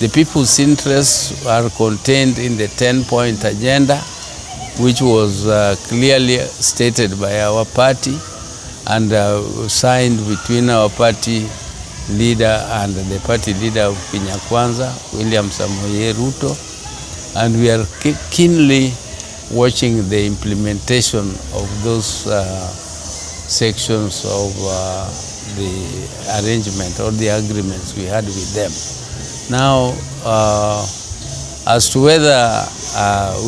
The people's interests are contained in the 10-point agenda, which was clearly stated by our party and signed between our party leader and the party leader of Kenya Kwanza, William Samoei Ruto. And we are keenly watching the implementation of those sections of the arrangement or the agreements we had with them. Now, as to whether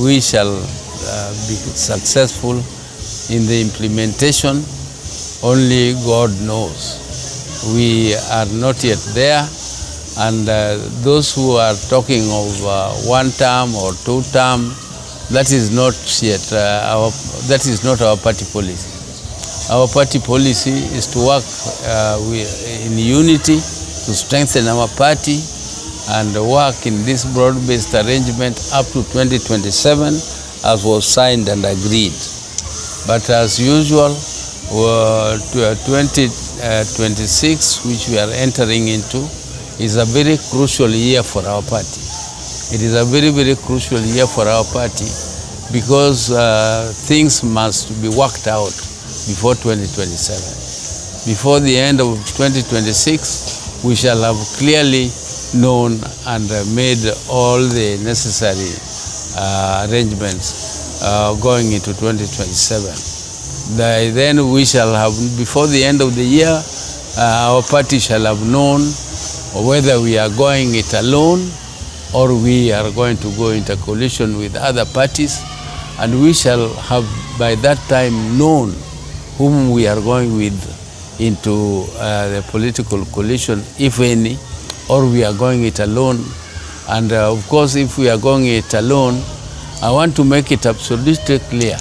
we shall be successful in the implementation, only God knows. We are not yet there, and those who are talking of 1 term or 2 term, that is not yet our party policy. Our party policy is to work in unity, to strengthen our party, and work in this broad-based arrangement up to 2027, as was signed and agreed. But as usual, 2026, which we are entering into, is a very crucial year for our party. It is a very, very crucial year for our party because things must be worked out before 2027. Before the end of 2026, we shall have clearly known and made all the necessary arrangements going into 2027. Then we shall have, before the end of the year, our party shall have known whether we are going it alone or we are going to go into coalition with other parties, and we shall have by that time known whom we are going with into the political coalition, if any, or we are going it alone. And of course, if we are going it alone, I want to make it absolutely clear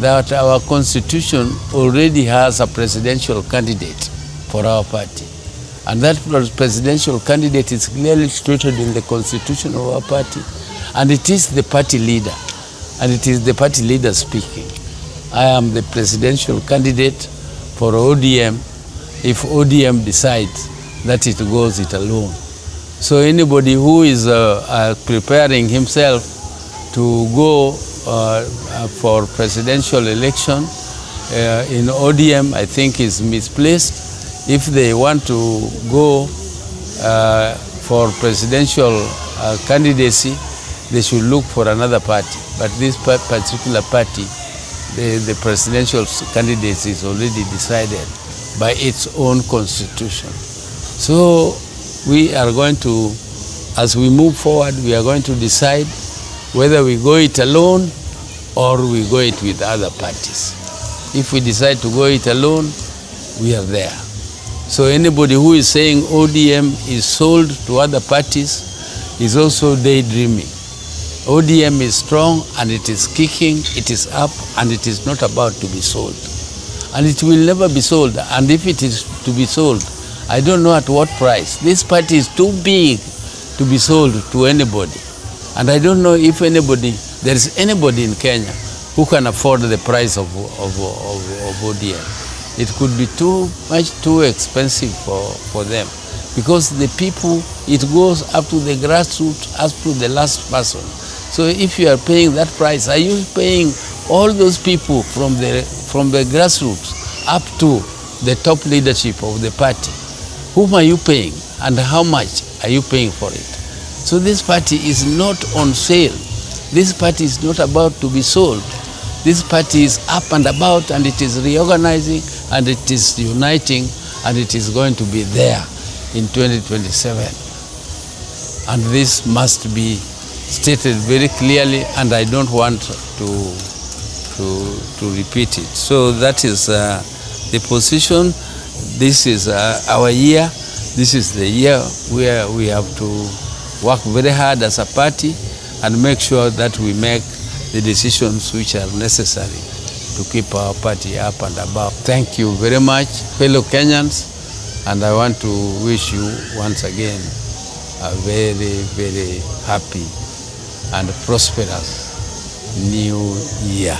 that our constitution already has a presidential candidate for our party. And that presidential candidate is clearly stated in the constitution of our party. And it is the party leader. And it is the party leader speaking. I am the presidential candidate for ODM if ODM decides that it goes it alone. So anybody who is preparing himself to go for presidential election in ODM, I think is misplaced. If they want to go for presidential candidacy, they should look for another party. But this particular party, the presidential candidacy is already decided by its own constitution. So we are going to, as we move forward, we are going to decide whether we go it alone or we go it with other parties. If we decide to go it alone, we are there. So anybody who is saying ODM is sold to other parties is also daydreaming. ODM is strong and it is kicking, it is up, and it is not about to be sold. And it will never be sold. And if it is to be sold, I don't know at what price. This party is too big to be sold to anybody. And I don't know if there is anybody in Kenya who can afford the price of ODM. It could be too expensive for them. Because the people, it goes up to the grassroots, up to the last person. So if you are paying that price, are you paying all those people from the grassroots up to the top leadership of the party? Whom are you paying and how much are you paying for it? So this party is not on sale. This party is not about to be sold. This party is up and about, and it is reorganizing, and it is uniting, and it is going to be there in 2027. And this must be stated very clearly, and I don't want to repeat it. So that is the position. This is our year. This is the year where we have to work very hard as a party and make sure that we make the decisions which are necessary to keep our party up and about. Thank you very much, fellow Kenyans, and I want to wish you once again a very, very happy and prosperous new year.